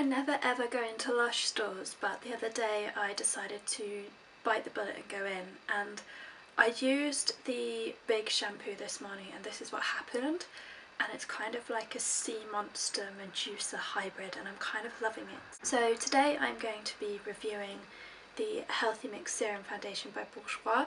never ever go into Lush stores, but the other day I decided to bite the bullet and go in, and I used the big shampoo this morning and this is what happened, and it's kind of like a sea monster Medusa hybrid and I'm kind of loving it. So today I'm going to be reviewing the Healthy Mix Serum Foundation by Bourjois.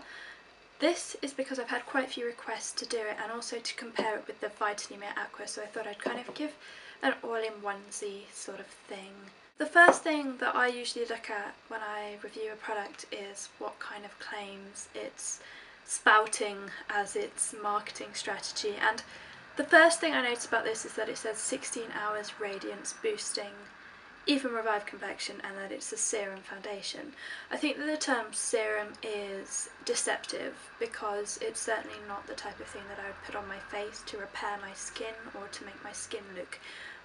This is because I've had quite a few requests to do it and also to compare it with the Vitalumiere Aqua, so I thought I'd kind of give an all-in-onesie sort of thing. The first thing that I usually look at when I review a product is what kind of claims it's spouting as its marketing strategy, and the first thing I noticed about this is that it says 16 hours radiance boosting, even revived complexion, and that it's a serum foundation. I think that the term serum is deceptive because it's certainly not the type of thing that I would put on my face to repair my skin or to make my skin look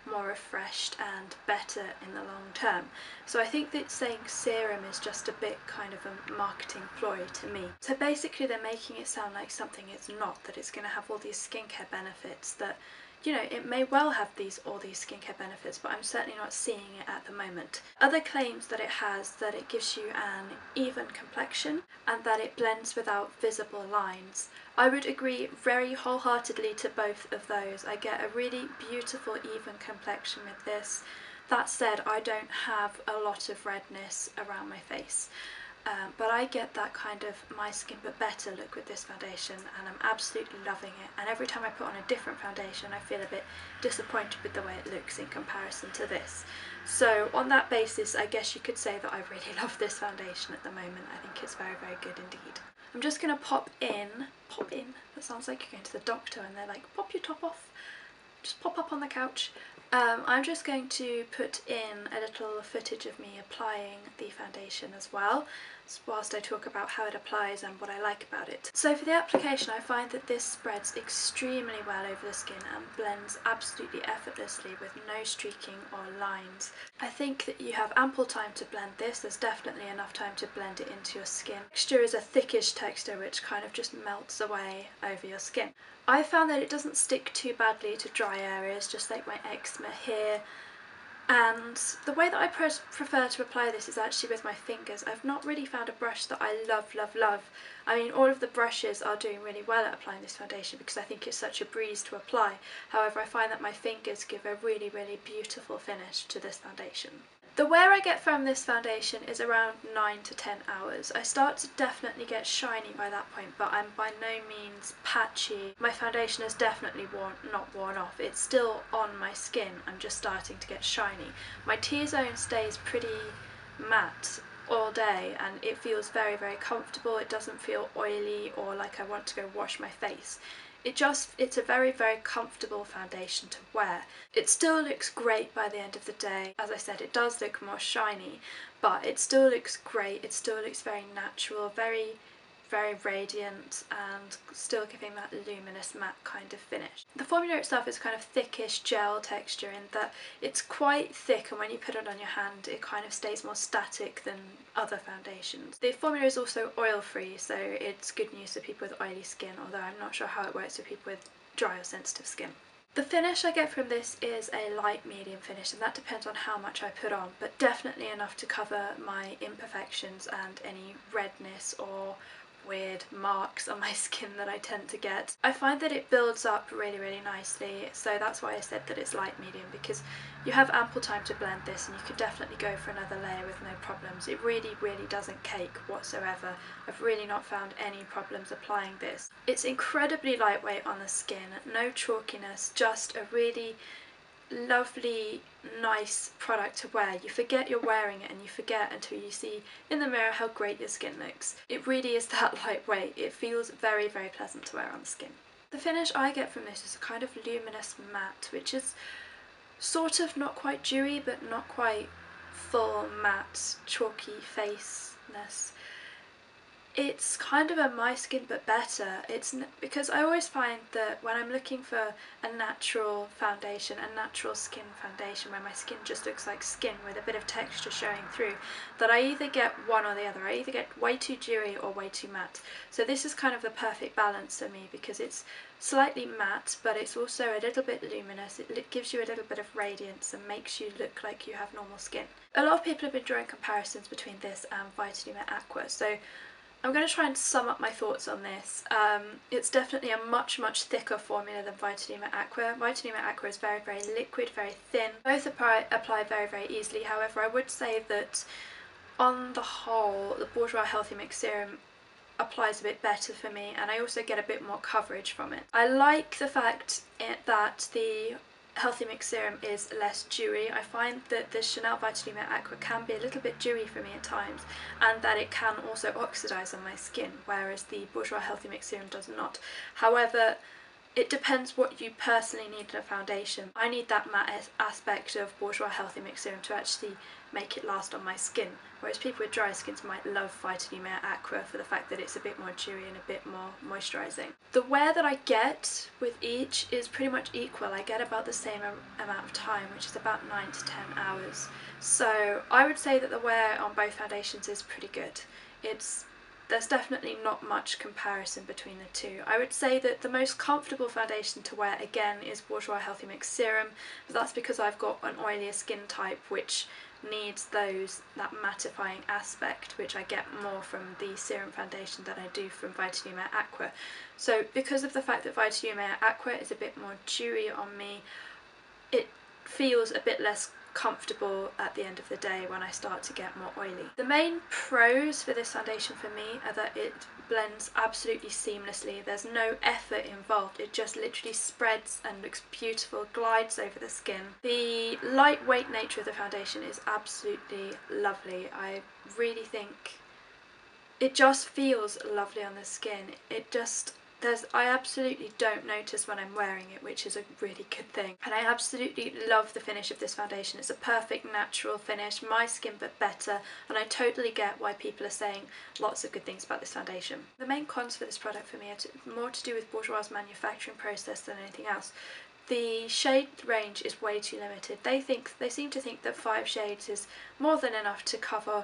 more refreshed and better in the long term. So I think that saying serum is just a bit kind of a marketing ploy to me. So basically they're making it sound like something it's not, that it's going to have all these skincare benefits that, you know, it may well have all these skincare benefits, but I'm certainly not seeing it at the moment. Other claims that it has that it gives you an even complexion and that it blends without visible lines. I would agree very wholeheartedly to both of those. I get a really beautiful even complexion with this. That said, I don't have a lot of redness around my face. But I get that kind of my skin but better look with this foundation and I'm absolutely loving it, and every time I put on a different foundation I feel a bit disappointed with the way it looks in comparison to this. So on that basis I guess you could say that I really love this foundation at the moment. I think it's very, very good indeed. I'm just going to pop in, that sounds like you're going to the doctor and they're like, pop your top off, just pop up on the couch. I'm just going to put in a little footage of me applying the foundation as well, whilst I talk about how it applies and what I like about it. So for the application I find that this spreads extremely well over the skin and blends absolutely effortlessly with no streaking or lines. I think that you have ample time to blend this. There's definitely enough time to blend it into your skin. Texture is a thickish texture which kind of just melts away over your skin. I found that it doesn't stick too badly to dry areas, just like my eczema here, and the way that I prefer to apply this is actually with my fingers. I've not really found a brush that I love. I mean, all of the brushes are doing really well at applying this foundation because I think it's such a breeze to apply. However, I find that my fingers give a really, really beautiful finish to this foundation. The wear I get from this foundation is around 9 to 10 hours. I start to definitely get shiny by that point, but I'm by no means patchy. My foundation has definitely not worn off. It's still on my skin. I'm just starting to get shiny. My T-zone stays pretty matte all day and it feels very, very comfortable. It doesn't feel oily or like I want to go wash my face. It's a very, very comfortable foundation to wear. It still looks great by the end of the day. As I said, it does look more shiny, but it still looks great. It still looks very natural, very, very radiant, and still giving that luminous matte kind of finish. The formula itself is kind of thickish gel texture in that it's quite thick, and when you put it on your hand it kind of stays more static than other foundations. The formula is also oil free, so it's good news for people with oily skin, although I'm not sure how it works for people with dry or sensitive skin. The finish I get from this is a light medium finish, and that depends on how much I put on, but definitely enough to cover my imperfections and any redness or weird marks on my skin that I tend to get. I find that it builds up really, really nicely, so that's why I said that it's light medium, because you have ample time to blend this and you could definitely go for another layer with no problems. It really, really doesn't cake whatsoever. I've really not found any problems applying this. It's incredibly lightweight on the skin, no chalkiness, just a really lovely, nice product to wear. You forget you're wearing it and you forget until you see in the mirror how great your skin looks. It really is that lightweight. It feels very, very pleasant to wear on the skin. The finish I get from this is a kind of luminous matte, which is sort of not quite dewy but not quite full matte chalky faceness. it's kind of a my skin but better. Because I always find that when I'm looking for a natural foundation, a natural skin foundation where my skin just looks like skin with a bit of texture showing through, that I either get one or the other. I either get way too dewy or way too matte. So this is kind of the perfect balance for me, because it's slightly matte but it's also a little bit luminous. It gives you a little bit of radiance and makes you look like you have normal skin. A lot of people have been drawing comparisons between this and Vitalumiere Aqua, so I'm going to try and sum up my thoughts on this. It's definitely a much thicker formula than Vitalumiere Aqua. Vitalumiere Aqua is very liquid, very thin. Both apply very easily. However, I would say that on the whole, the Bourjois Healthy Mix Serum applies a bit better for me, and I also get a bit more coverage from it. I like the fact that the Healthy Mix Serum is less dewy. I find that the Chanel Vitalumiere Aqua can be a little bit dewy for me at times, and that it can also oxidise on my skin, whereas the Bourjois Healthy Mix Serum does not. However, it depends what you personally need in a foundation. I need that matte aspect of Bourjois Healthy Mix Serum to actually make it last on my skin, whereas people with dry skins might love Vitalumiere Aqua for the fact that it's a bit more dewy and a bit more moisturising. The wear that I get with each is pretty much equal. I get about the same amount of time, which is about 9 to 10 hours. So I would say that the wear on both foundations is pretty good. There's definitely not much comparison between the two. I would say that the most comfortable foundation to wear again is Bourjois Healthy Mix Serum, but that's because I've got an oilier skin type which needs that mattifying aspect, which I get more from the serum foundation than I do from Vitalumiere Aqua. So because of the fact that Vitalumiere Aqua is a bit more dewy on me, it feels a bit less comfortable at the end of the day when I start to get more oily. The main pros for this foundation for me are that it blends absolutely seamlessly. There's no effort involved. It just literally spreads and looks beautiful, glides over the skin. The lightweight nature of the foundation is absolutely lovely. I really think it just feels lovely on the skin. I absolutely don't notice when I'm wearing it, which is a really good thing. And I absolutely love the finish of this foundation. It's a perfect natural finish, my skin but better, and I totally get why people are saying lots of good things about this foundation. The main cons for this product for me are more to do with Bourjois' manufacturing process than anything else. The shade range is way too limited. They seem to think that 5 shades is more than enough to cover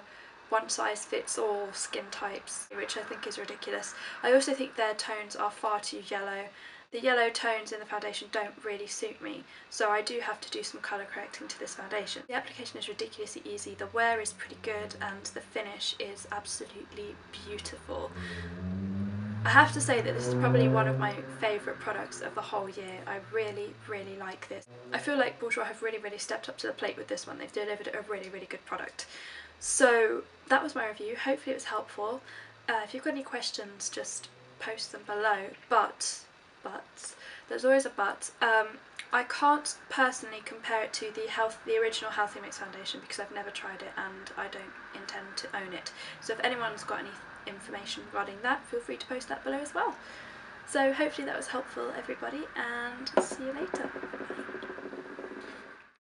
one-size-fits-all skin types, which I think is ridiculous. I also think their tones are far too yellow. The yellow tones in the foundation don't really suit me, so I do have to do some colour correcting to this foundation. The application is ridiculously easy, the wear is pretty good, and the finish is absolutely beautiful. I have to say that this is probably one of my favourite products of the whole year. I really like this. I feel like Bourjois have really stepped up to the plate with this one. They've delivered a really good product. So that was my review. Hopefully it was helpful. If you've got any questions, just post them below. But there's always a but. I can't personally compare it to the original Healthy Mix foundation because I've never tried it and I don't intend to own it. So if anyone's got any information regarding that, feel free to post that below as well. So hopefully that was helpful, everybody, and see you later. Bye.